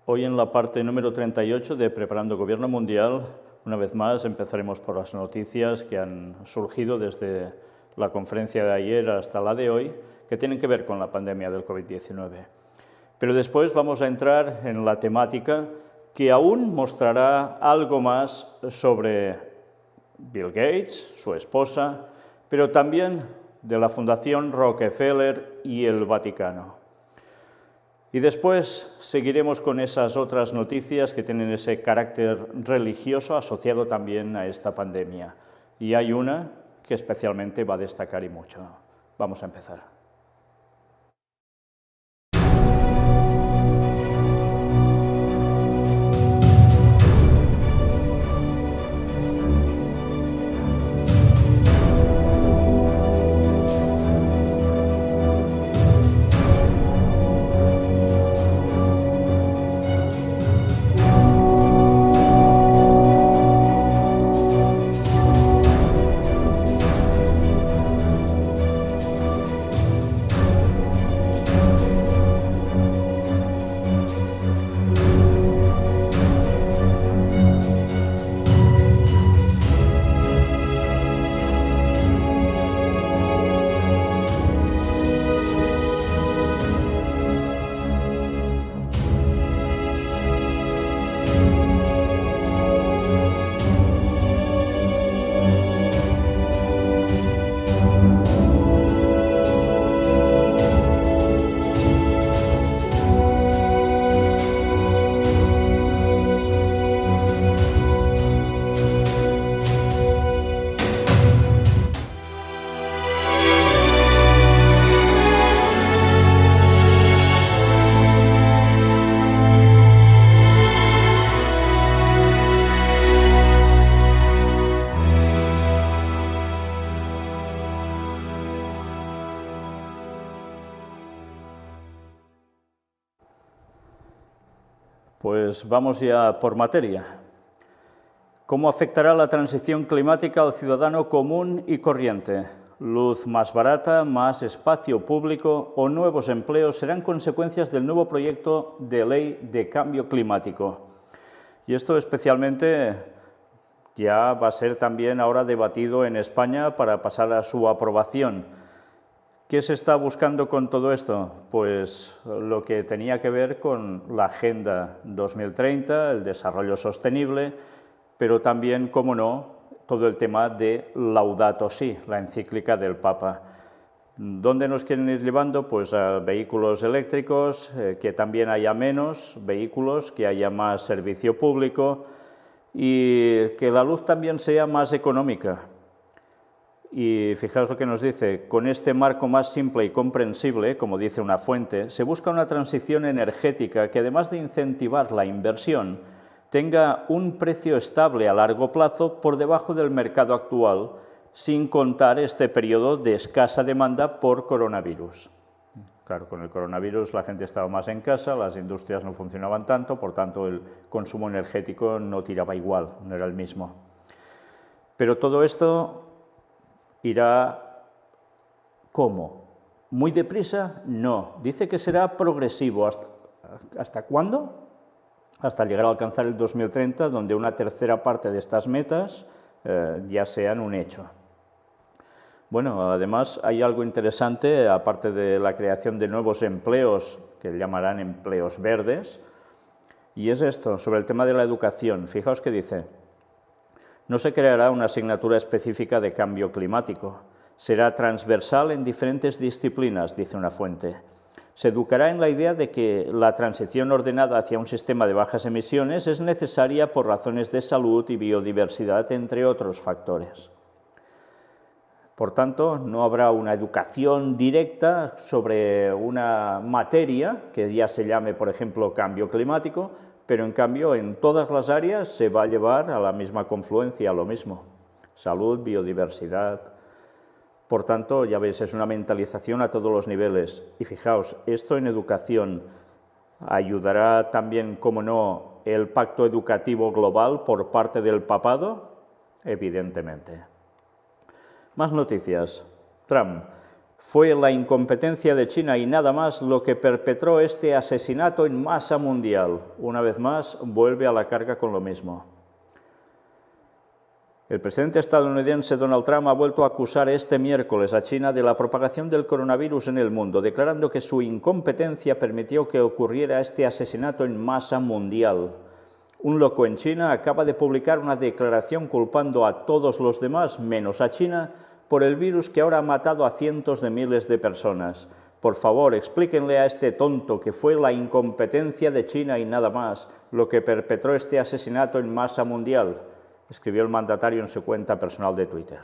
Hoy en la parte número 38 de Preparando Gobierno Mundial, una vez más empezaremos por las noticias que han surgido desde la conferencia de ayer hasta la de hoy, que tienen que ver con la pandemia del COVID-19. Pero después vamos a entrar en la temática que aún mostrará algo más sobre Bill Gates, su esposa, pero también de la Fundación Rockefeller y el Vaticano. Y después seguiremos con esas otras noticias que tienen ese carácter religioso asociado también a esta pandemia. Y hay una que especialmente va a destacar y mucho. Vamos a empezar. Pues vamos ya por materia. ¿Cómo afectará la transición climática al ciudadano común y corriente? Luz más barata, más espacio público o nuevos empleos serán consecuencias del nuevo proyecto de ley de cambio climático. Y esto especialmente ya va a ser también ahora debatido en España para pasar a su aprobación. ¿Qué se está buscando con todo esto? Pues lo que tenía que ver con la Agenda 2030, el desarrollo sostenible, pero también, como no, todo el tema de Laudato Si, la encíclica del Papa. ¿Dónde nos quieren ir llevando? Pues a vehículos eléctricos, que también haya menos vehículos, que haya más servicio público y que la luz también sea más económica. Y fijaos lo que nos dice, con este marco más simple y comprensible, como dice una fuente, se busca una transición energética que además de incentivar la inversión, tenga un precio estable a largo plazo por debajo del mercado actual, sin contar este periodo de escasa demanda por coronavirus. Claro, con el coronavirus la gente estaba más en casa, las industrias no funcionaban tanto, por tanto el consumo energético no tiraba igual, no era el mismo. Pero todo esto irá, ¿cómo? ¿Muy deprisa? No. Dice que será progresivo. ¿Hasta cuándo? Hasta llegar a alcanzar el 2030, donde una tercera parte de estas metas ya sean un hecho. Bueno, además hay algo interesante, aparte de la creación de nuevos empleos, que llamarán empleos verdes, y es esto, sobre el tema de la educación. Fijaos que dice: no se creará una asignatura específica de cambio climático. Será transversal en diferentes disciplinas, dice una fuente. Se educará en la idea de que la transición ordenada hacia un sistema de bajas emisiones es necesaria por razones de salud y biodiversidad, entre otros factores. Por tanto, no habrá una educación directa sobre una materia que ya se llame, por ejemplo, cambio climático, pero en cambio en todas las áreas se va a llevar a la misma confluencia, a lo mismo. Salud, biodiversidad. Por tanto, ya veis, es una mentalización a todos los niveles. Y fijaos, esto en educación ayudará también, como no, el pacto educativo global por parte del papado, evidentemente. Más noticias. Trump. Fue la incompetencia de China y nada más lo que perpetró este asesinato en masa mundial. Una vez más, vuelve a la carga con lo mismo. El presidente estadounidense Donald Trump ha vuelto a acusar este miércoles a China de la propagación del coronavirus en el mundo, declarando que su incompetencia permitió que ocurriera este asesinato en masa mundial. Un loco en China acaba de publicar una declaración culpando a todos los demás, menos a China, por el virus que ahora ha matado a cientos de miles de personas. Por favor, explíquenle a este tonto que fue la incompetencia de China y nada más lo que perpetró este asesinato en masa mundial, escribió el mandatario en su cuenta personal de Twitter.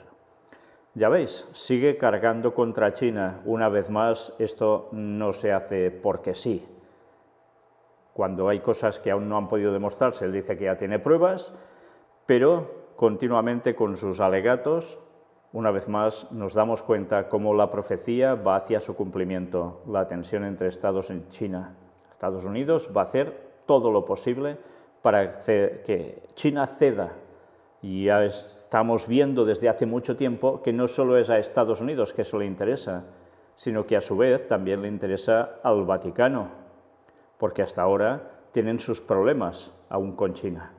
Ya veis, sigue cargando contra China. Una vez más, esto no se hace porque sí. Cuando hay cosas que aún no han podido demostrarse, él dice que ya tiene pruebas, pero continuamente con sus alegatos, una vez más nos damos cuenta cómo la profecía va hacia su cumplimiento. La tensión entre Estados y China. Estados Unidos va a hacer todo lo posible para que China ceda. Y ya estamos viendo desde hace mucho tiempo que no solo es a Estados Unidos que eso le interesa, sino que a su vez también le interesa al Vaticano, porque hasta ahora tienen sus problemas aún con China.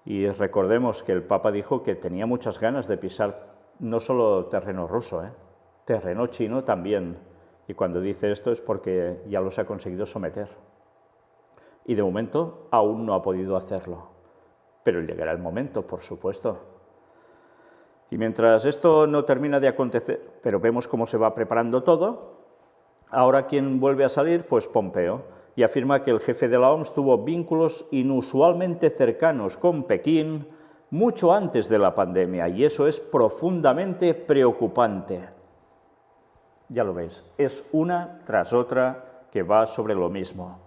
Y recordemos que el Papa dijo que tenía muchas ganas de pisar no solo terreno ruso, terreno chino también. Y cuando dice esto es porque ya los ha conseguido someter. Y de momento aún no ha podido hacerlo. Pero llegará el momento, por supuesto. Y mientras esto no termina de acontecer, pero vemos cómo se va preparando todo, ahora ¿quién vuelve a salir? Pues Pompeo, y afirma que el jefe de la OMS tuvo vínculos inusualmente cercanos con Pekín mucho antes de la pandemia, y eso es profundamente preocupante. Ya lo veis, es una tras otra que va sobre lo mismo.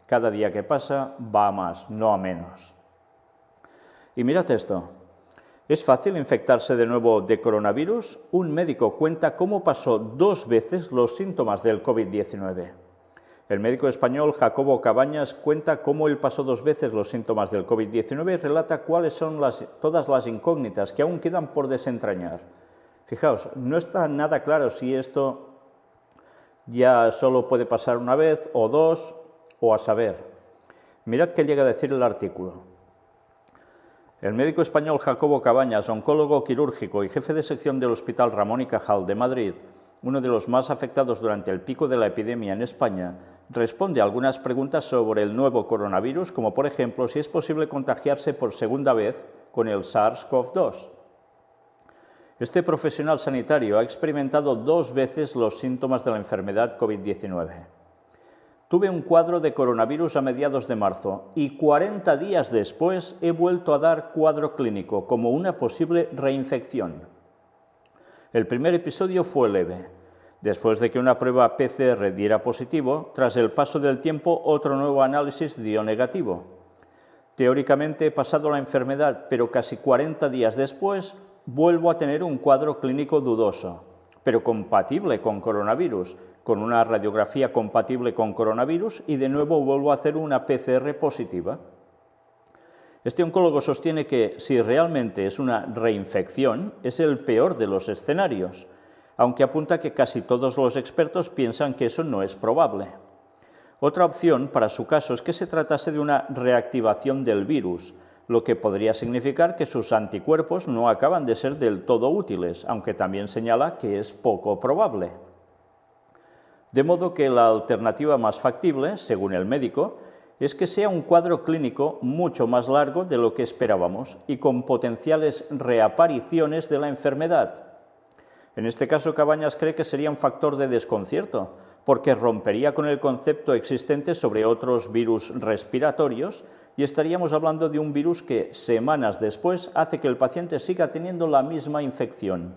Cada día que pasa va a más, no a menos. Y mirad esto, ¿es fácil infectarse de nuevo de coronavirus? Un médico cuenta cómo pasó 2 veces los síntomas del COVID-19. El médico español Jacobo Cabañas cuenta cómo él pasó 2 veces los síntomas del COVID-19 y relata cuáles son todas las incógnitas que aún quedan por desentrañar. Fijaos, no está nada claro si esto ya solo puede pasar una vez o 2 o a saber. Mirad qué llega a decir el artículo. El médico español Jacobo Cabañas, oncólogo quirúrgico y jefe de sección del Hospital Ramón y Cajal de Madrid, uno de los más afectados durante el pico de la epidemia en España, responde a algunas preguntas sobre el nuevo coronavirus, como por ejemplo si es posible contagiarse por segunda vez con el SARS-CoV-2. Este profesional sanitario ha experimentado 2 veces los síntomas de la enfermedad COVID-19. Tuve un cuadro de coronavirus a mediados de marzo y 40 días después he vuelto a dar cuadro clínico como una posible reinfección. El primer episodio fue leve. Después de que una prueba PCR diera positivo, tras el paso del tiempo otro nuevo análisis dio negativo. Teóricamente he pasado la enfermedad, pero casi 40 días después vuelvo a tener un cuadro clínico dudoso, pero compatible con coronavirus, con una radiografía compatible con coronavirus y de nuevo vuelvo a hacer una PCR positiva. Este oncólogo sostiene que si realmente es una reinfección, es el peor de los escenarios, aunque apunta que casi todos los expertos piensan que eso no es probable. Otra opción para su caso es que se tratase de una reactivación del virus, lo que podría significar que sus anticuerpos no acaban de ser del todo útiles, aunque también señala que es poco probable. De modo que la alternativa más factible, según el médico, es que sea un cuadro clínico mucho más largo de lo que esperábamos y con potenciales reapariciones de la enfermedad. En este caso, Cabañas cree que sería un factor de desconcierto, porque rompería con el concepto existente sobre otros virus respiratorios y estaríamos hablando de un virus que, semanas después, hace que el paciente siga teniendo la misma infección.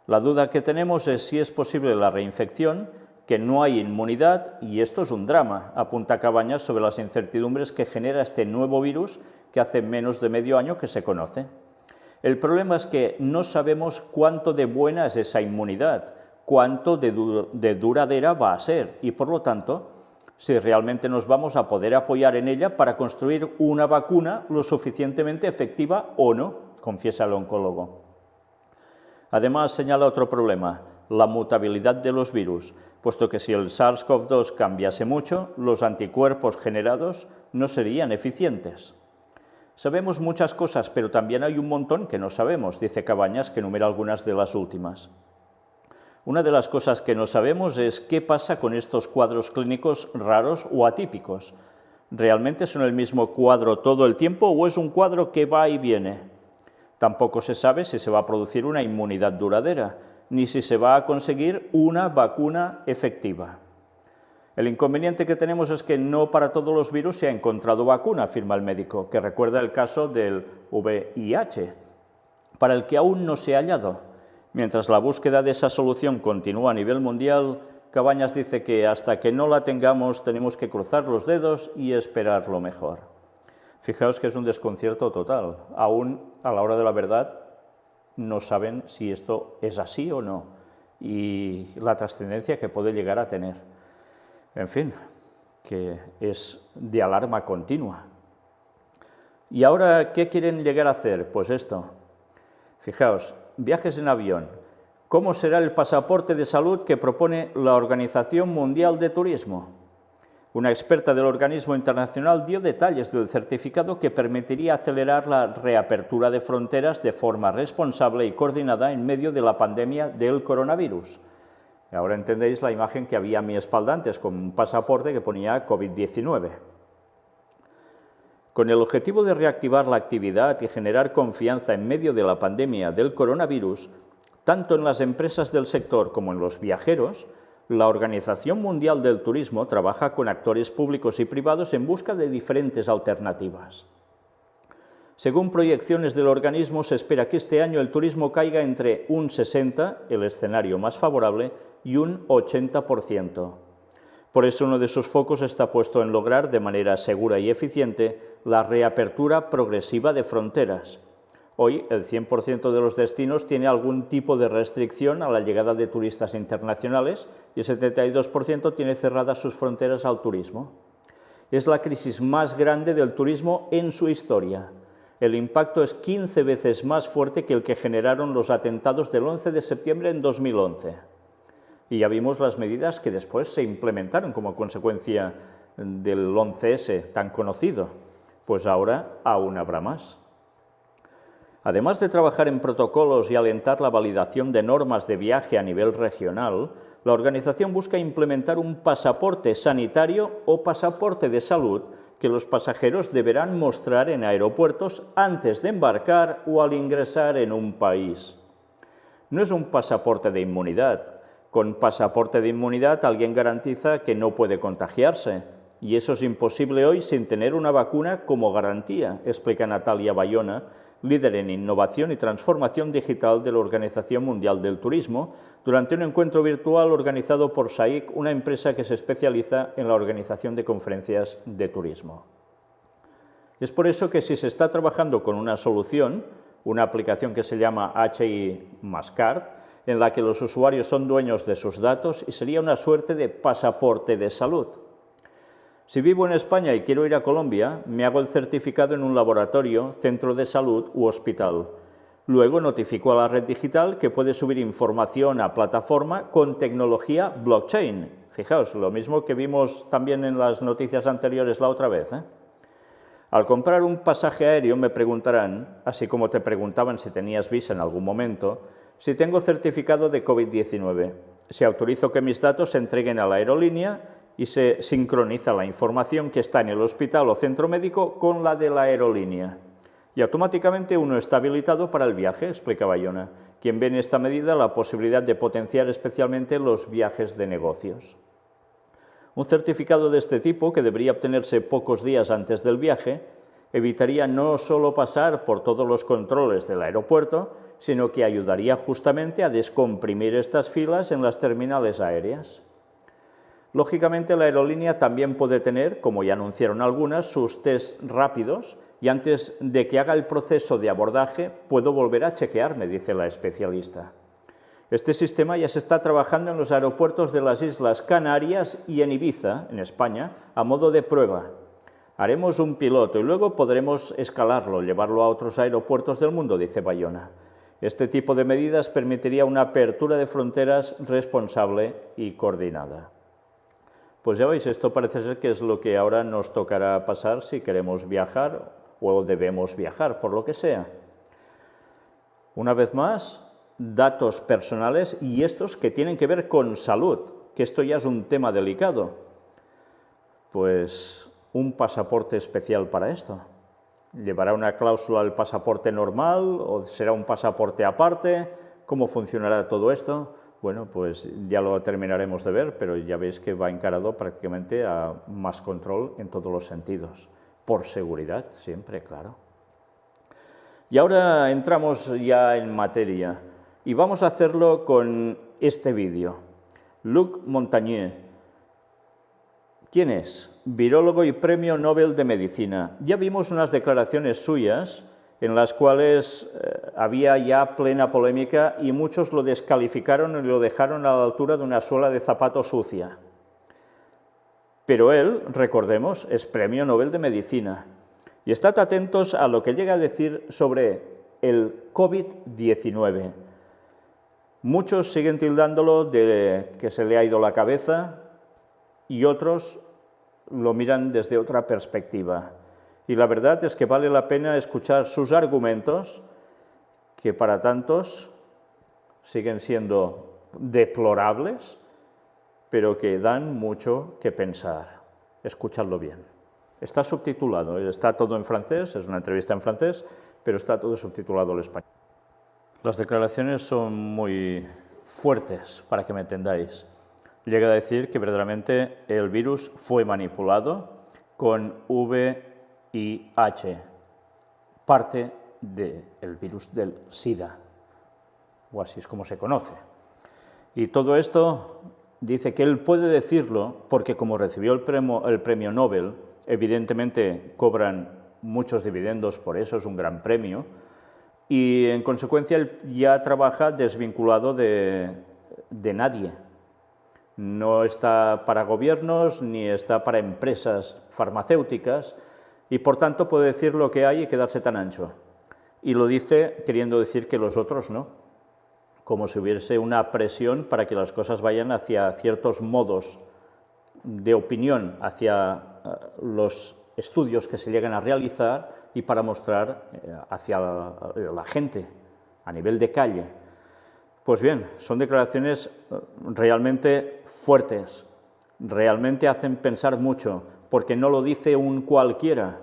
La duda que tenemos es si es posible la reinfección, que no hay inmunidad, y esto es un drama, apunta Cabañas sobre las incertidumbres que genera este nuevo virus que hace menos de medio año que se conoce. El problema es que no sabemos cuánto de buena es esa inmunidad, cuánto de duradera va a ser, y por lo tanto, si realmente nos vamos a poder apoyar en ella para construir una vacuna lo suficientemente efectiva o no, confiesa el oncólogo. Además, señala otro problema. la mutabilidad de los virus, puesto que si el SARS-CoV-2 cambiase mucho, los anticuerpos generados no serían eficientes. Sabemos muchas cosas, pero también hay un montón que no sabemos, dice Cabañas, que enumera algunas de las últimas. Una de las cosas que no sabemos es qué pasa con estos cuadros clínicos raros o atípicos. ¿Realmente son el mismo cuadro todo el tiempo o es un cuadro que va y viene? Tampoco se sabe si se va a producir una inmunidad duradera, ni si se va a conseguir una vacuna efectiva. El inconveniente que tenemos es que no para todos los virus se ha encontrado vacuna, afirma el médico, que recuerda el caso del VIH, para el que aún no se ha hallado. Mientras la búsqueda de esa solución continúa a nivel mundial, Cabañas dice que hasta que no la tengamos tenemos que cruzar los dedos y esperar lo mejor. Fijaos que es un desconcierto total. Aún a la hora de la verdad no saben si esto es así o no y la trascendencia que puede llegar a tener. En fin, que es de alarma continua. ¿Y ahora qué quieren llegar a hacer? Pues esto. Fijaos, viajes en avión. ¿Cómo será el pasaporte de salud que propone la Organización Mundial de Turismo? Una experta del organismo internacional dio detalles del certificado que permitiría acelerar la reapertura de fronteras de forma responsable y coordinada en medio de la pandemia del coronavirus. Ahora entendéis la imagen que había a mi espalda antes, con un pasaporte que ponía COVID-19. Con el objetivo de reactivar la actividad y generar confianza en medio de la pandemia del coronavirus, tanto en las empresas del sector como en los viajeros, la Organización Mundial del Turismo trabaja con actores públicos y privados en busca de diferentes alternativas. Según proyecciones del organismo, se espera que este año el turismo caiga entre un 60%, el escenario más favorable, y un 80%. Por eso uno de sus focos está puesto en lograr de manera segura y eficiente la reapertura progresiva de fronteras. Hoy el 100% de los destinos tiene algún tipo de restricción a la llegada de turistas internacionales y el 72% tiene cerradas sus fronteras al turismo. Es la crisis más grande del turismo en su historia. El impacto es 15 veces más fuerte que el que generaron los atentados del 11 de septiembre en 2011. Y ya vimos las medidas que después se implementaron como consecuencia del 11S tan conocido, pues ahora aún habrá más. Además de trabajar en protocolos y alentar la validación de normas de viaje a nivel regional, la organización busca implementar un pasaporte sanitario o pasaporte de salud que los pasajeros deberán mostrar en aeropuertos antes de embarcar o al ingresar en un país. No es un pasaporte de inmunidad. Con pasaporte de inmunidad alguien garantiza que no puede contagiarse, y eso es imposible hoy sin tener una vacuna como garantía, explica Natalia Bayona, líder en innovación y transformación digital de la Organización Mundial del Turismo, durante un encuentro virtual organizado por SAIC, una empresa que se especializa en la organización de conferencias de turismo. Es por eso que si se está trabajando con una solución, una aplicación que se llama HI Mascard, en la que los usuarios son dueños de sus datos y sería una suerte de pasaporte de salud. Si vivo en España y quiero ir a Colombia, me hago el certificado en un laboratorio, centro de salud u hospital. Luego notifico a la red digital que puede subir información a plataforma con tecnología blockchain. Fijaos, lo mismo que vimos también en las noticias anteriores la otra vez. Al comprar un pasaje aéreo me preguntarán, así como te preguntaban si tenías visa en algún momento, si tengo certificado de COVID-19, si autorizo que mis datos se entreguen a la aerolínea y se sincroniza la información que está en el hospital o centro médico con la de la aerolínea. Y automáticamente uno está habilitado para el viaje, explica Bayona, quien ve en esta medida la posibilidad de potenciar especialmente los viajes de negocios. Un certificado de este tipo, que debería obtenerse pocos días antes del viaje, evitaría no solo pasar por todos los controles del aeropuerto, sino que ayudaría justamente a descomprimir estas filas en las terminales aéreas. Lógicamente, la aerolínea también puede tener, como ya anunciaron algunas, sus test rápidos y antes de que haga el proceso de abordaje puedo volver a chequearme, dice la especialista. Este sistema ya se está trabajando en los aeropuertos de las Islas Canarias y en Ibiza, en España, a modo de prueba. Haremos un piloto y luego podremos escalarlo, llevarlo a otros aeropuertos del mundo, dice Bayona. Este tipo de medidas permitiría una apertura de fronteras responsable y coordinada. Pues ya veis, esto parece ser que es lo que ahora nos tocará pasar si queremos viajar o debemos viajar, por lo que sea. Una vez más, datos personales y estos que tienen que ver con salud, que esto ya es un tema delicado. Pues un pasaporte especial para esto. ¿Llevará una cláusula al pasaporte normal o será un pasaporte aparte? ¿Cómo funcionará todo esto? Bueno, pues ya lo terminaremos de ver, pero ya veis que va encarado prácticamente a más control en todos los sentidos. Por seguridad, siempre, claro. Y ahora entramos ya en materia y vamos a hacerlo con este vídeo. Luc Montagnier. ¿Quién es? Virólogo y Premio Nobel de Medicina. Ya vimos unas declaraciones suyas en las cuales había ya plena polémica y muchos lo descalificaron y lo dejaron a la altura de una suela de zapato sucia. Pero él, recordemos, es Premio Nobel de Medicina. Y estad atentos a lo que llega a decir sobre el COVID-19. Muchos siguen tildándolo de que se le ha ido la cabeza y otros lo miran desde otra perspectiva. Y la verdad es que vale la pena escuchar sus argumentos, que para tantos siguen siendo deplorables, pero que dan mucho que pensar. Escuchadlo bien. Está subtitulado, está todo en francés, es una entrevista en francés, pero está todo subtitulado al español. Las declaraciones son muy fuertes, para que me entendáis. Llega a decir que verdaderamente el virus fue manipulado con VIH, parte del virus del SIDA, o así es como se conoce. Y todo esto dice que él puede decirlo porque como recibió el premio Nobel, evidentemente cobran muchos dividendos por eso, es un gran premio, y en consecuencia él ya trabaja desvinculado de nadie. No está para gobiernos ni está para empresas farmacéuticas y por tanto puede decir lo que hay y quedarse tan ancho. Y lo dice queriendo decir que los otros no, como si hubiese una presión para que las cosas vayan hacia ciertos modos de opinión, hacia los estudios que se llegan a realizar y para mostrar hacia la gente a nivel de calle. Pues bien, son declaraciones realmente fuertes, realmente hacen pensar mucho, porque no lo dice un cualquiera.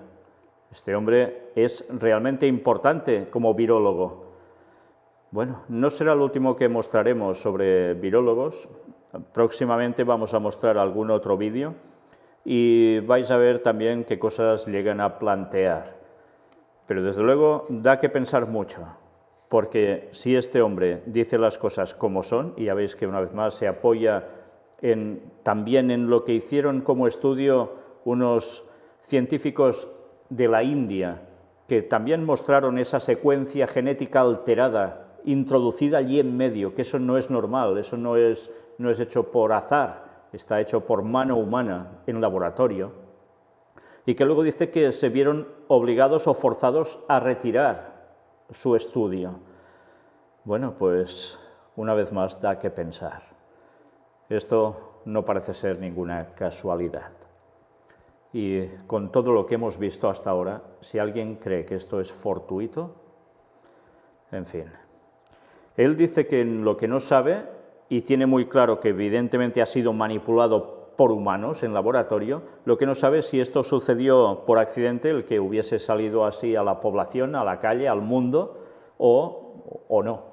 Este hombre es realmente importante como virólogo. Bueno, no será lo último que mostraremos sobre virólogos. Próximamente vamos a mostrar algún otro vídeo y vais a ver también qué cosas llegan a plantear. Pero desde luego da que pensar mucho. Porque si este hombre dice las cosas como son, y ya veis que una vez más se apoya también en lo que hicieron como estudio unos científicos de la India, que también mostraron esa secuencia genética alterada, introducida allí en medio, que eso no es normal, eso no es hecho por azar, está hecho por mano humana en laboratorio, y que luego dice que se vieron obligados o forzados a retirar su estudio. Bueno, pues una vez más da que pensar. Esto no parece ser ninguna casualidad. Y con todo lo que hemos visto hasta ahora, si alguien cree que esto es fortuito, en fin. Él dice que en lo que no sabe, y tiene muy claro que evidentemente ha sido manipulado por humanos en laboratorio, lo que no sabe es si esto sucedió por accidente, el que hubiese salido así a la población, a la calle, al mundo, o no.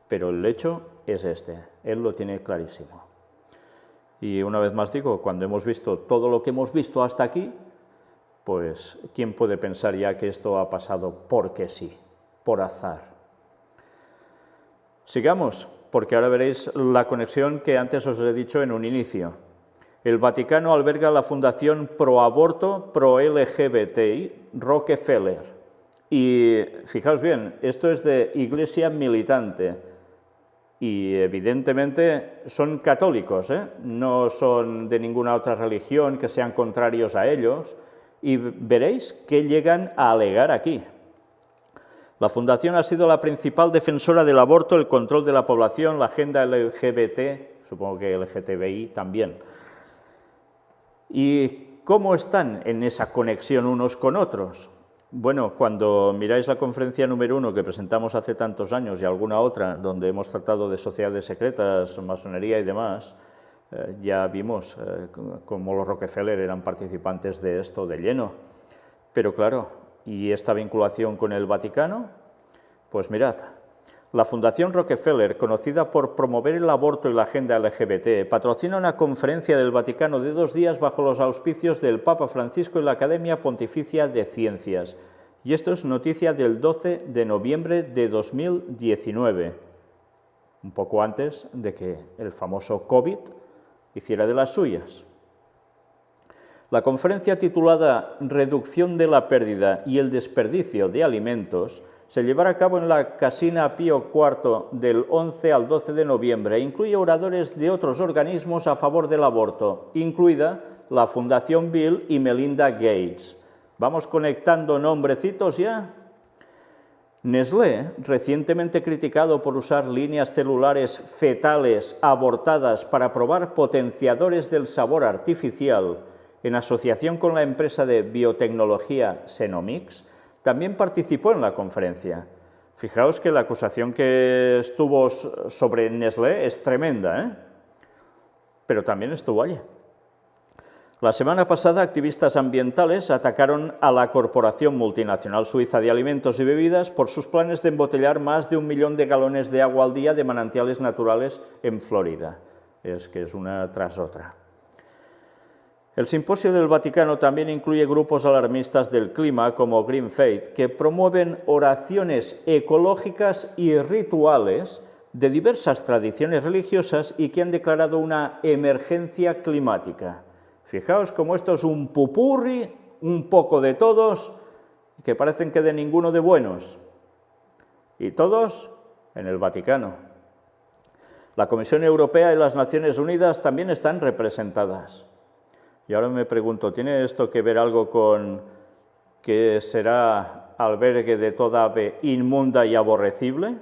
Pero el hecho es este, él lo tiene clarísimo. Y una vez más digo, cuando hemos visto todo lo que hemos visto hasta aquí, pues ¿quién puede pensar ya que esto ha pasado porque sí, por azar? Sigamos, porque ahora veréis la conexión que antes os he dicho en un inicio. El Vaticano alberga la Fundación Pro Aborto, Pro LGBTI, Rockefeller. Y fijaos bien, esto es de Iglesia Militante. Y evidentemente son católicos, no son de ninguna otra religión que sean contrarios a ellos. Y veréis que llegan a alegar aquí. La Fundación ha sido la principal defensora del aborto, el control de la población, la agenda LGBT, supongo que LGTBI también. ¿Y cómo están en esa conexión unos con otros? Bueno, cuando miráis la conferencia número 1 que presentamos hace tantos años y alguna otra, donde hemos tratado de sociedades secretas, masonería y demás, ya vimos cómo los Rockefeller eran participantes de esto de lleno. Pero claro, ¿y esta vinculación con el Vaticano? Pues mirad, la Fundación Rockefeller, conocida por promover el aborto y la agenda LGBT, patrocina una conferencia del Vaticano de 2 días bajo los auspicios del Papa Francisco y la Academia Pontificia de Ciencias. Y esto es noticia del 12 de noviembre de 2019, un poco antes de que el famoso COVID hiciera de las suyas. La conferencia titulada «Reducción de la pérdida y el desperdicio de alimentos» se llevará a cabo en la Casina Pío IV del 11 al 12 de noviembre e incluye oradores de otros organismos a favor del aborto, incluida la Fundación Bill y Melinda Gates. ¿Vamos conectando nombrecitos ya? Nestlé, recientemente criticado por usar líneas celulares fetales abortadas para probar potenciadores del sabor artificial, en asociación con la empresa de biotecnología Xenomics, también participó en la conferencia. Fijaos que la acusación que estuvo sobre Nestlé es tremenda, pero también estuvo allí. La semana pasada, activistas ambientales atacaron a la corporación multinacional suiza de alimentos y bebidas por sus planes de embotellar más de 1 millón de galones de agua al día de manantiales naturales en Florida. Es que es una tras otra. El Simposio del Vaticano también incluye grupos alarmistas del clima como Green Faith, que promueven oraciones ecológicas y rituales de diversas tradiciones religiosas y que han declarado una emergencia climática. Fijaos cómo esto es un pupurri, un poco de todos, que parecen que de ninguno de buenos. Y todos en el Vaticano. La Comisión Europea y las Naciones Unidas también están representadas. Y ahora me pregunto, ¿tiene esto que ver algo con que será albergue de toda ave inmunda y aborrecible?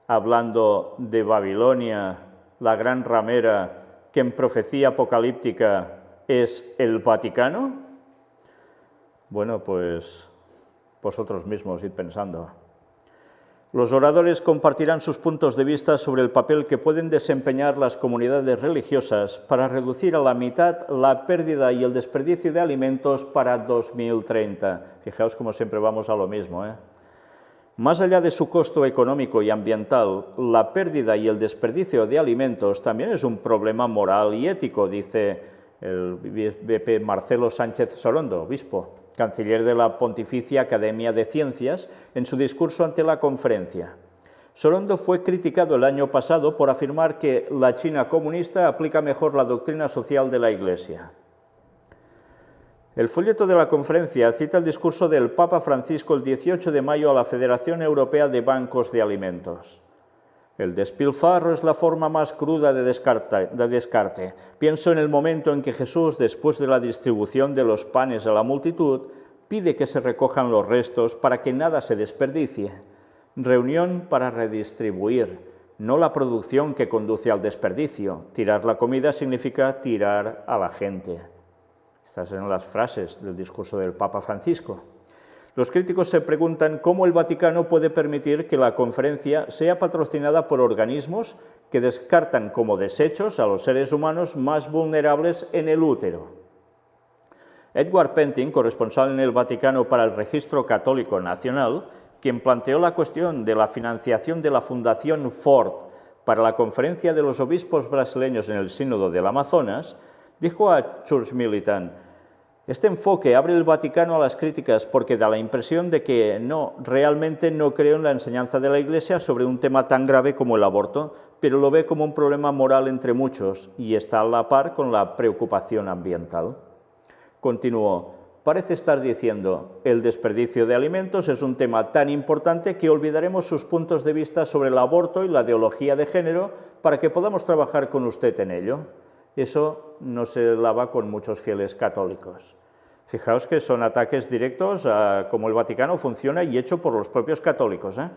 Hablando de Babilonia, la gran ramera, que en profecía apocalíptica es el Vaticano. Bueno, pues vosotros mismos id pensando. Los oradores compartirán sus puntos de vista sobre el papel que pueden desempeñar las comunidades religiosas para reducir a la mitad la pérdida y el desperdicio de alimentos para 2030. Fijaos como siempre vamos a lo mismo, Más allá de su costo económico y ambiental, la pérdida y el desperdicio de alimentos también es un problema moral y ético, dice el BP Marcelo Sánchez Sorondo, obispo, canciller de la Pontificia Academia de Ciencias, en su discurso ante la conferencia. Sorondo fue criticado el año pasado por afirmar que la China comunista aplica mejor la doctrina social de la Iglesia. El folleto de la conferencia cita el discurso del Papa Francisco el 18 de mayo a la Federación Europea de Bancos de Alimentos. El despilfarro es la forma más cruda de descarte. Pienso en el momento en que Jesús, después de la distribución de los panes a la multitud, pide que se recojan los restos para que nada se desperdicie. Reunión para redistribuir, no la producción que conduce al desperdicio. Tirar la comida significa tirar a la gente. Estas son las frases del discurso del Papa Francisco. Los críticos se preguntan cómo el Vaticano puede permitir que la conferencia sea patrocinada por organismos que descartan como desechos a los seres humanos más vulnerables en el útero. Edward Pentin, corresponsal en el Vaticano para el Registro Católico Nacional, quien planteó la cuestión de la financiación de la Fundación Ford para la conferencia de los obispos brasileños en el Sínodo del Amazonas, dijo a Church Militant: este enfoque abre el Vaticano a las críticas porque da la impresión de que realmente no creo en la enseñanza de la Iglesia sobre un tema tan grave como el aborto, pero lo ve como un problema moral entre muchos y está a la par con la preocupación ambiental. Continuó: parece estar diciendo, el desperdicio de alimentos es un tema tan importante que olvidaremos sus puntos de vista sobre el aborto y la ideología de género para que podamos trabajar con usted en ello. Eso no se lava con muchos fieles católicos. Fijaos que son ataques directos a cómo el Vaticano funciona y hecho por los propios católicos, ¿eh?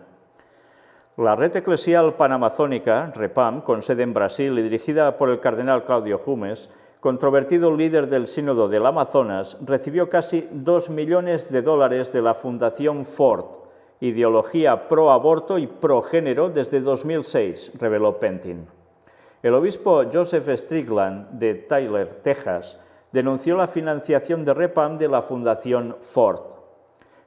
La Red Eclesial Panamazónica, REPAM, con sede en Brasil y dirigida por el cardenal Claudio Jumes, controvertido líder del Sínodo del Amazonas, recibió casi 2 millones de dólares de la Fundación Ford, ideología pro-aborto y pro-género desde 2006, reveló Pentin. El obispo Joseph Strickland, de Tyler, Texas, denunció la financiación de REPAM de la Fundación Ford.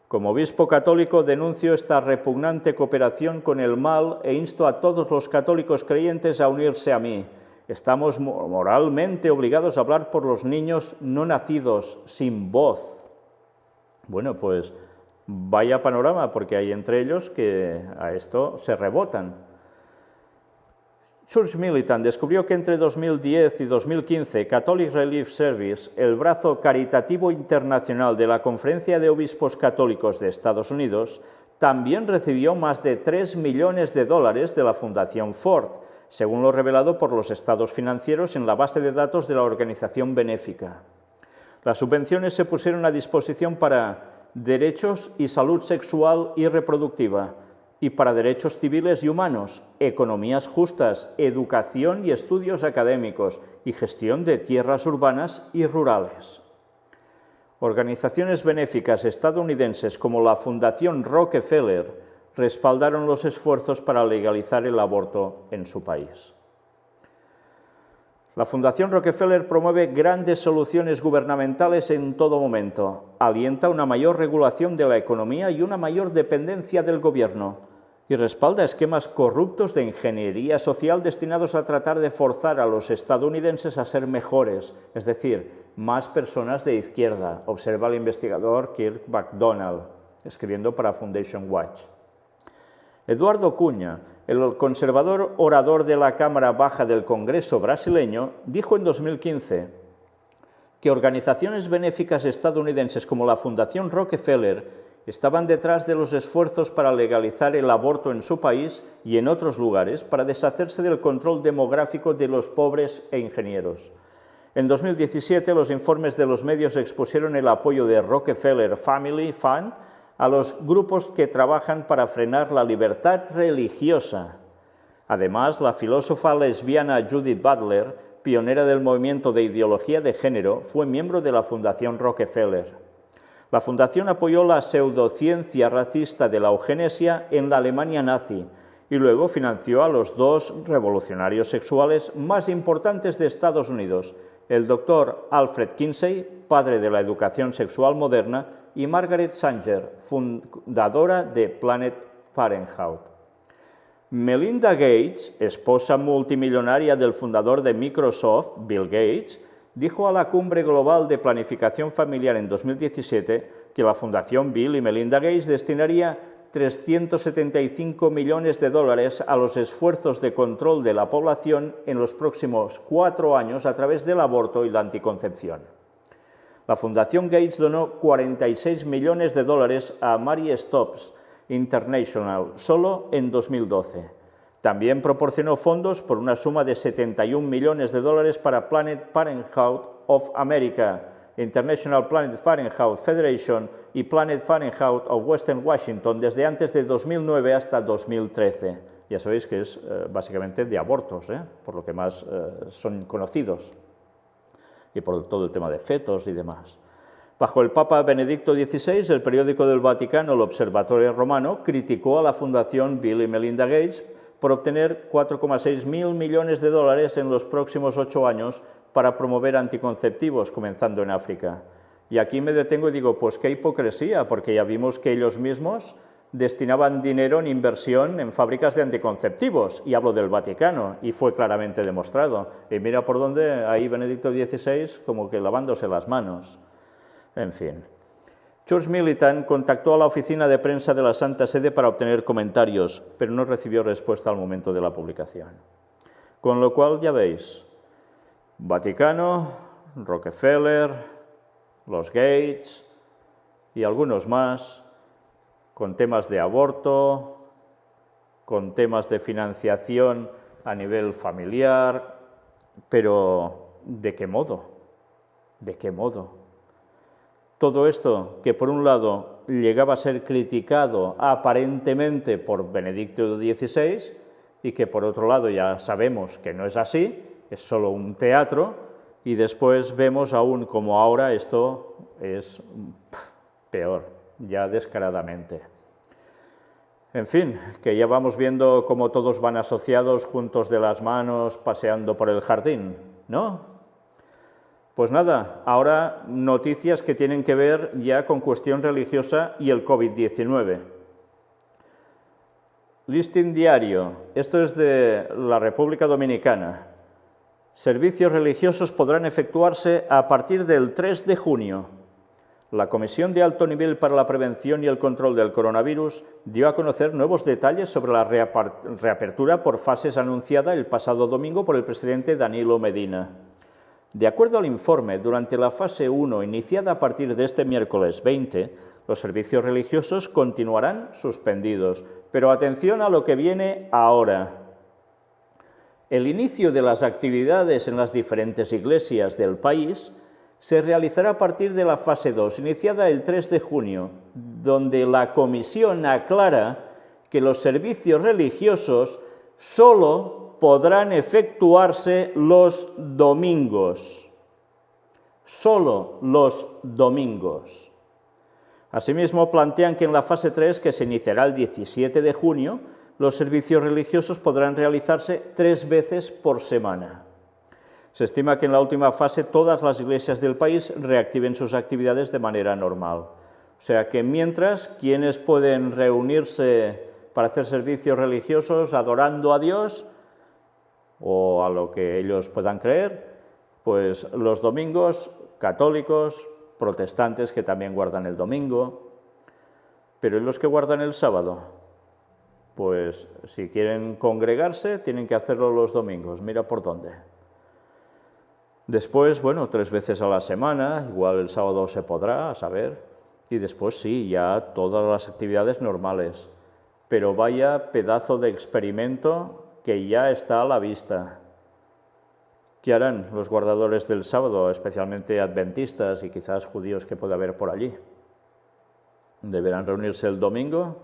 Como obispo católico denuncio esta repugnante cooperación con el mal e insto a todos los católicos creyentes a unirse a mí. Estamos moralmente obligados a hablar por los niños no nacidos, sin voz. Bueno, pues vaya panorama, porque hay entre ellos que a esto se rebotan. Church Militant descubrió que entre 2010 y 2015 Catholic Relief Service, el brazo caritativo internacional de la Conferencia de Obispos Católicos de Estados Unidos, también recibió más de 3 millones de dólares de la Fundación Ford, según lo revelado por los estados financieros en la base de datos de la organización benéfica. Las subvenciones se pusieron a disposición para derechos y salud sexual y reproductiva, y para derechos civiles y humanos, economías justas, educación y estudios académicos, y gestión de tierras urbanas y rurales. Organizaciones benéficas estadounidenses como la Fundación Rockefeller respaldaron los esfuerzos para legalizar el aborto en su país. La Fundación Rockefeller promueve grandes soluciones gubernamentales en todo momento, alienta una mayor regulación de la economía y una mayor dependencia del gobierno, y respalda esquemas corruptos de ingeniería social destinados a tratar de forzar a los estadounidenses a ser mejores, es decir, más personas de izquierda, observa el investigador Kirk McDonald, escribiendo para Foundation Watch. Eduardo Cunha, el conservador orador de la Cámara Baja del Congreso brasileño, dijo en 2015 que organizaciones benéficas estadounidenses como la Fundación Rockefeller estaban detrás de los esfuerzos para legalizar el aborto en su país y en otros lugares para deshacerse del control demográfico de los pobres e ingenieros. En 2017, los informes de los medios expusieron el apoyo de Rockefeller Family Fund a los grupos que trabajan para frenar la libertad religiosa. Además, la filósofa lesbiana Judith Butler, pionera del movimiento de ideología de género, fue miembro de la Fundación Rockefeller. La fundación apoyó la pseudociencia racista de la eugenesia en la Alemania nazi y luego financió a los dos revolucionarios sexuales más importantes de Estados Unidos, el doctor Alfred Kinsey, padre de la educación sexual moderna, y Margaret Sanger, fundadora de Planned Parenthood. Melinda Gates, esposa multimillonaria del fundador de Microsoft, Bill Gates, dijo a la Cumbre Global de Planificación Familiar en 2017 que la Fundación Bill y Melinda Gates destinaría 375 millones de dólares a los esfuerzos de control de la población en los próximos 4 años a través del aborto y la anticoncepción. La Fundación Gates donó 46 millones de dólares a Mary Stopes International solo en 2012. También proporcionó fondos por una suma de 71 millones de dólares para Planned Parenthood of America, International Planned Parenthood Federation y Planned Parenthood of Western Washington desde antes de 2009 hasta 2013. Ya sabéis que es básicamente de abortos, por lo que más son conocidos, y por todo el tema de fetos y demás. Bajo el Papa Benedicto XVI, el periódico del Vaticano, el Observatorio Romano, criticó a la Fundación Bill y Melinda Gates por obtener 4,6 mil millones de dólares en los próximos 8 años para promover anticonceptivos, comenzando en África. Y aquí me detengo y digo, pues qué hipocresía, porque ya vimos que ellos mismos destinaban dinero en inversión en fábricas de anticonceptivos, y hablo del Vaticano, y fue claramente demostrado. Y mira por dónde ahí Benedicto XVI como que lavándose las manos. En fin. Church Militant contactó a la oficina de prensa de la Santa Sede para obtener comentarios, pero no recibió respuesta al momento de la publicación. Con lo cual, ya veis, Vaticano, Rockefeller, los Gates y algunos más, con temas de aborto, con temas de financiación a nivel familiar, pero ¿de qué modo? ¿De qué modo? Todo esto, que por un lado llegaba a ser criticado aparentemente por Benedicto XVI y que por otro lado ya sabemos que no es así, es solo un teatro, y después vemos aún como ahora esto es peor, ya descaradamente. En fin, que ya vamos viendo cómo todos van asociados, juntos de las manos, paseando por el jardín, ¿no? Pues nada, ahora noticias que tienen que ver ya con cuestión religiosa y el COVID-19. Listín diario, esto es de la República Dominicana. Servicios religiosos podrán efectuarse a partir del 3 de junio. La Comisión de Alto Nivel para la Prevención y el Control del Coronavirus dio a conocer nuevos detalles sobre la reapertura por fases anunciada el pasado domingo por el presidente Danilo Medina. De acuerdo al informe, durante la fase 1, iniciada a partir de este miércoles 20, los servicios religiosos continuarán suspendidos. Pero atención a lo que viene ahora. El inicio de las actividades en las diferentes iglesias del país se realizará a partir de la fase 2, iniciada el 3 de junio, donde la Comisión aclara que los servicios religiosos solo podrán efectuarse los domingos. Solo los domingos. Asimismo, plantean que en la fase 3, que se iniciará el 17 de junio, los servicios religiosos podrán realizarse 3 veces por semana. Se estima que en la última fase todas las iglesias del país reactiven sus actividades de manera normal. O sea que mientras, quienes pueden reunirse para hacer servicios religiosos adorando a Dios o a lo que ellos puedan creer, pues los domingos, católicos, protestantes que también guardan el domingo, pero ¿y los que guardan el sábado? Pues si quieren congregarse, tienen que hacerlo los domingos, mira por dónde. Después, bueno, 3 veces a la semana, igual el sábado se podrá, a saber, y después sí, ya todas las actividades normales. Pero vaya pedazo de experimento que ya está a la vista. ¿Qué harán los guardadores del sábado, especialmente adventistas y quizás judíos que pueda haber por allí? ¿Deberán reunirse el domingo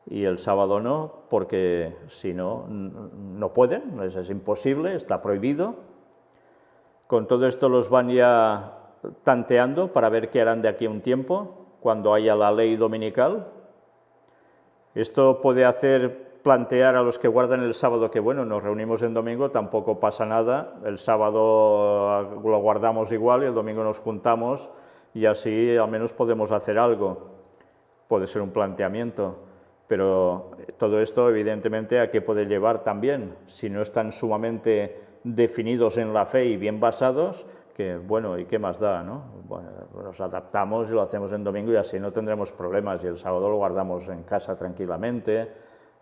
y el sábado no? Porque si no, no pueden, es imposible, está prohibido. Con todo esto los van ya tanteando para ver qué harán de aquí a un tiempo, cuando haya la ley dominical. Esto puede hacer plantear a los que guardan el sábado que, bueno, nos reunimos en domingo, tampoco pasa nada, el sábado lo guardamos igual y el domingo nos juntamos y así al menos podemos hacer algo. Puede ser un planteamiento, pero todo esto evidentemente a qué puede llevar también, si no están sumamente definidos en la fe y bien basados, que bueno, ¿y qué más da, no? Bueno, nos adaptamos y lo hacemos en domingo y así no tendremos problemas y el sábado lo guardamos en casa tranquilamente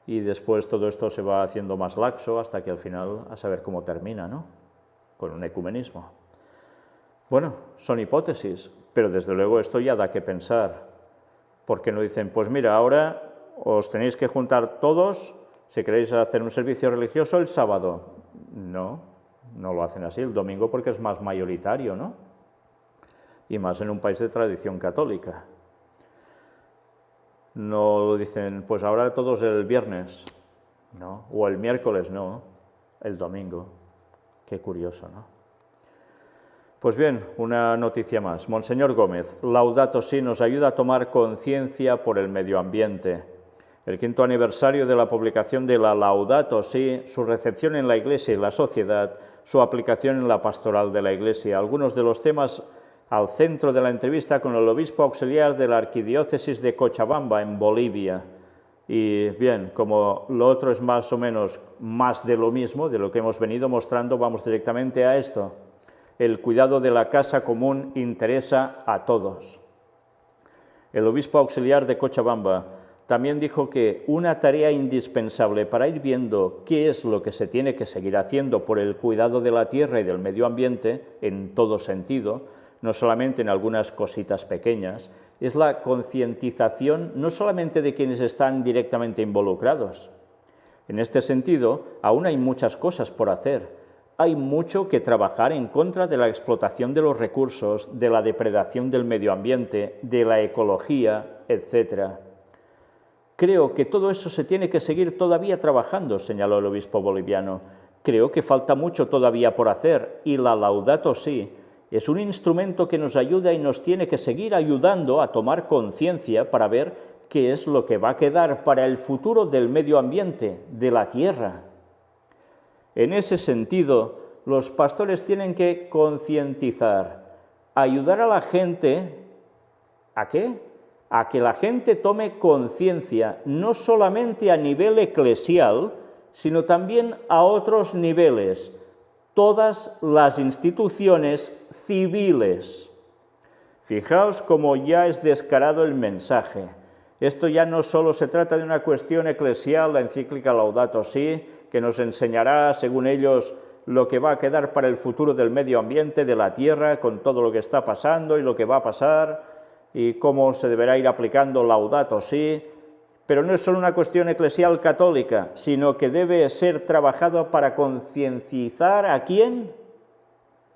y después todo esto se va haciendo más laxo hasta que al final a saber cómo termina, ¿no? Con un ecumenismo. Bueno, son hipótesis, pero desde luego esto ya da que pensar, porque no dicen, pues mira, ahora os tenéis que juntar todos si queréis hacer un servicio religioso el sábado. No. No lo hacen así el domingo porque es más mayoritario, ¿no? Y más en un país de tradición católica. No dicen, pues ahora todos el viernes, ¿no? O el miércoles, no, el domingo. Qué curioso, ¿no? Pues bien, una noticia más. Monseñor Gómez, Laudato Si nos ayuda a tomar conciencia por el medio ambiente. El 5º aniversario de la publicación de la Laudato Si, su recepción en la Iglesia y la sociedad, su aplicación en la pastoral de la Iglesia. Algunos de los temas al centro de la entrevista con el obispo auxiliar de la Arquidiócesis de Cochabamba, en Bolivia. Y bien, como lo otro es más o menos más de lo mismo, de lo que hemos venido mostrando, vamos directamente a esto. El cuidado de la casa común interesa a todos. El obispo auxiliar de Cochabamba también dijo que una tarea indispensable para ir viendo qué es lo que se tiene que seguir haciendo por el cuidado de la tierra y del medio ambiente, en todo sentido, no solamente en algunas cositas pequeñas, es la concientización no solamente de quienes están directamente involucrados. En este sentido, aún hay muchas cosas por hacer. hay mucho que trabajar en contra de la explotación de los recursos, de la depredación del medio ambiente, de la ecología, etc. Creo que todo eso se tiene que seguir todavía trabajando, señaló el obispo boliviano. Creo que falta mucho todavía por hacer y la Laudato Si es un instrumento que nos ayuda y nos tiene que seguir ayudando a tomar conciencia para ver qué es lo que va a quedar para el futuro del medio ambiente, de la tierra. En ese sentido, los pastores tienen que concientizar, ayudar a la gente, ¿a qué? A que la gente tome conciencia, no solamente a nivel eclesial, sino también a otros niveles, todas las instituciones civiles. Fijaos cómo ya es descarado el mensaje. Esto ya no solo se trata de una cuestión eclesial, la encíclica Laudato Si, que nos enseñará, según ellos, lo que va a quedar para el futuro del medio ambiente, de la tierra, con todo lo que está pasando y lo que va a pasar, y cómo se deberá ir aplicando Laudato Si, pero no es solo una cuestión eclesial católica, sino que debe ser trabajado para concienciar ¿a quién?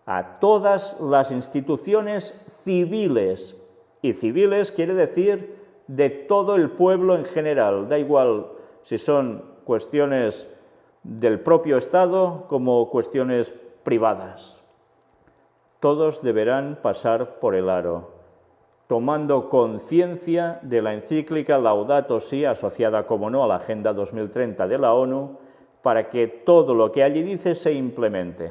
A todas las instituciones civiles, y civiles quiere decir de todo el pueblo en general, da igual si son cuestiones del propio Estado como cuestiones privadas. Todos deberán pasar por el aro, tomando conciencia de la encíclica Laudato Si, asociada, como no, a la Agenda 2030 de la ONU, para que todo lo que allí dice se implemente.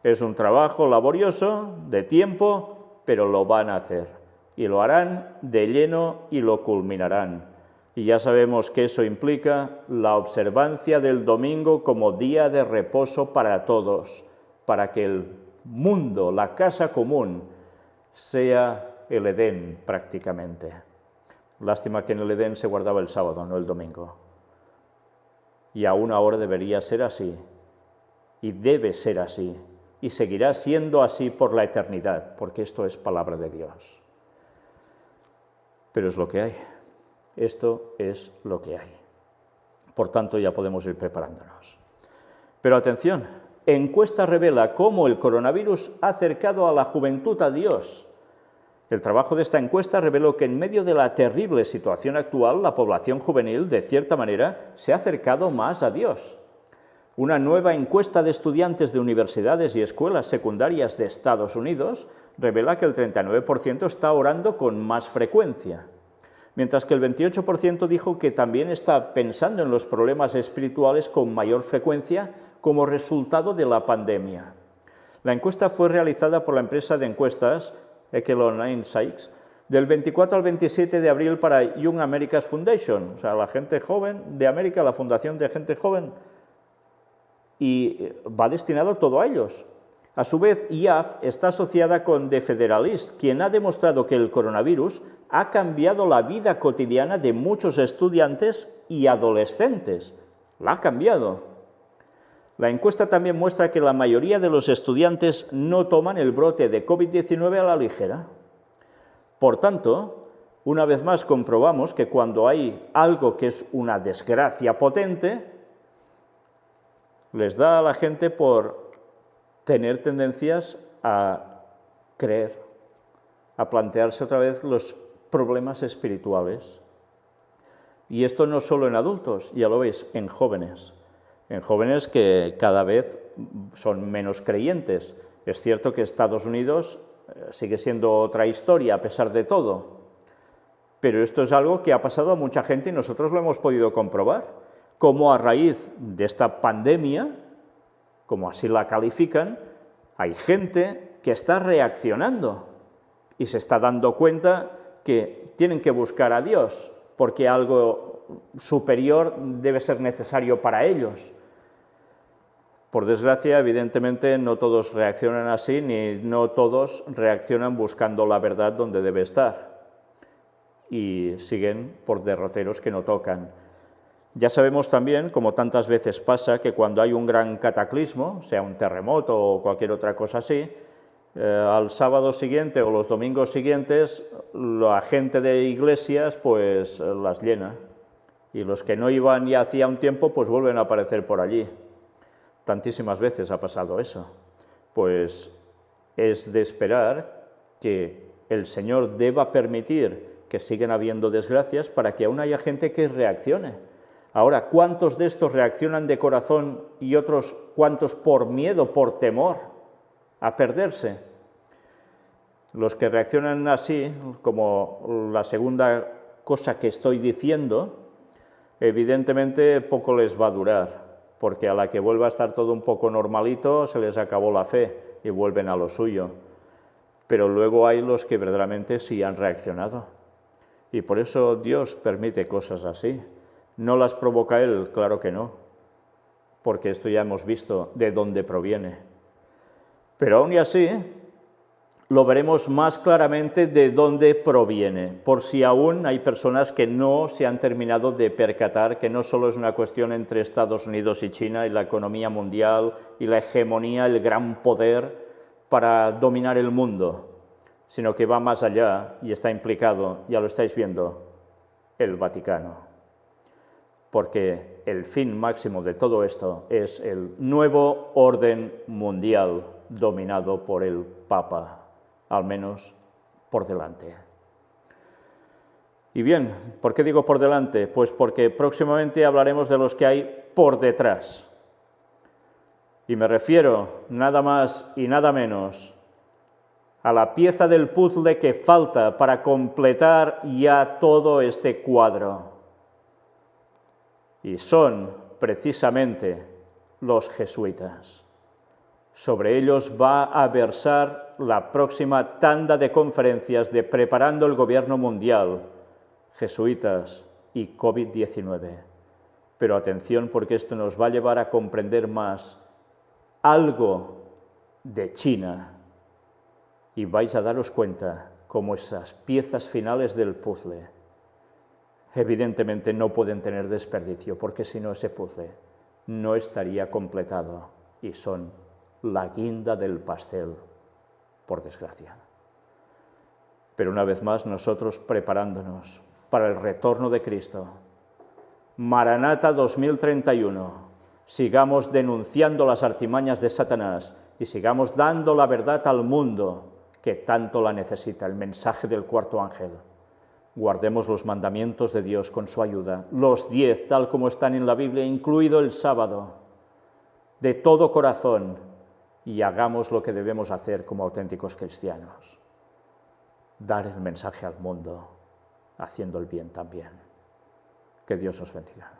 Es un trabajo laborioso, de tiempo, pero lo van a hacer. Y lo harán de lleno y lo culminarán. Y ya sabemos que eso implica la observancia del domingo como día de reposo para todos, para que el mundo, la casa común, sea el Edén prácticamente. Lástima que en el Edén se guardaba el sábado, no el domingo. Y aún ahora debería ser así, y debe ser así, y seguirá siendo así por la eternidad, porque esto es palabra de Dios. Pero es lo que hay. Esto es lo que hay. Por tanto, ya podemos ir preparándonos. Pero atención, encuesta revela cómo el coronavirus ha acercado a la juventud a Dios. El trabajo de esta encuesta reveló que en medio de la terrible situación actual, la población juvenil, de cierta manera, se ha acercado más a Dios. Una nueva encuesta de estudiantes de universidades y escuelas secundarias de Estados Unidos revela que el 39% está orando con más frecuencia, mientras que el 28% dijo que también está pensando en los problemas espirituales con mayor frecuencia como resultado de la pandemia. La encuesta fue realizada por la empresa de encuestas Echelon Insights del 24 al 27 de abril para Young America's Foundation, o sea, la gente joven de América, la Fundación de Gente Joven, y va destinado todo a ellos. A su vez, IAF está asociada con The Federalist, quien ha demostrado que el coronavirus ha cambiado la vida cotidiana de muchos estudiantes y adolescentes. La ha cambiado. La encuesta también muestra que la mayoría de los estudiantes no toman el brote de COVID-19 a la ligera. Por tanto, una vez más comprobamos que cuando hay algo que es una desgracia potente, les da a la gente por tener tendencias a creer, a plantearse otra vez los problemas espirituales. Y esto no solo en adultos, ya lo veis, en jóvenes que cada vez son menos creyentes. Es cierto que Estados Unidos sigue siendo otra historia a pesar de todo, pero esto es algo que ha pasado a mucha gente y nosotros lo hemos podido comprobar, como a raíz de esta pandemia, como así la califican, hay gente que está reaccionando y se está dando cuenta que tienen que buscar a Dios, porque algo superior debe ser necesario para ellos. Por desgracia, evidentemente, no todos reaccionan así, ni no todos reaccionan buscando la verdad donde debe estar, y siguen por derroteros que no tocan. Ya sabemos también, como tantas veces pasa, que cuando hay un gran cataclismo, sea un terremoto o cualquier otra cosa así, al sábado siguiente o los domingos siguientes, la gente de iglesias pues las llena, y los que no iban ya hacía un tiempo pues vuelven a aparecer por allí. Tantísimas veces ha pasado eso. Pues es de esperar que el Señor deba permitir que sigan habiendo desgracias para que aún haya gente que reaccione. Ahora, ¿cuántos de estos reaccionan de corazón y otros cuántos por miedo, por temor a perderse? Los que reaccionan así, como la segunda cosa que estoy diciendo, evidentemente poco les va a durar, porque a la que vuelva a estar todo un poco normalito, se les acabó la fe y vuelven a lo suyo. Pero luego hay los que verdaderamente sí han reaccionado. Y por eso Dios permite cosas así. ¿No las provoca Él? Claro que no, porque esto ya hemos visto de dónde proviene. Pero aún y así, lo veremos más claramente de dónde proviene, por si aún hay personas que no se han terminado de percatar que no solo es una cuestión entre Estados Unidos y China y la economía mundial y la hegemonía, el gran poder para dominar el mundo, sino que va más allá y está implicado, ya lo estáis viendo, el Vaticano. Porque el fin máximo de todo esto es el nuevo orden mundial dominado por el Papa, al menos por delante. Y bien, ¿por qué digo por delante? Pues porque próximamente hablaremos de los que hay por detrás. Y me refiero nada más y nada menos a la pieza del puzzle que falta para completar ya todo este cuadro. Y son precisamente los jesuitas. Sobre ellos va a versar la próxima tanda de conferencias de Preparando el Gobierno Mundial, jesuitas y COVID-19. Pero atención, porque esto nos va a llevar a comprender más algo de China y vais a daros cuenta cómo esas piezas finales del puzzle evidentemente no pueden tener desperdicio, porque si no ese puzzle no estaría completado y son la guinda del pastel, por desgracia. Pero una vez más nosotros preparándonos para el retorno de Cristo. Maranata 2031, sigamos denunciando las artimañas de Satanás y sigamos dando la verdad al mundo que tanto la necesita, el mensaje del cuarto ángel. Guardemos los mandamientos de Dios con su ayuda, los 10 tal como están en la Biblia, incluido el sábado, de todo corazón, y hagamos lo que debemos hacer como auténticos cristianos, dar el mensaje al mundo, haciendo el bien también. Que Dios os bendiga.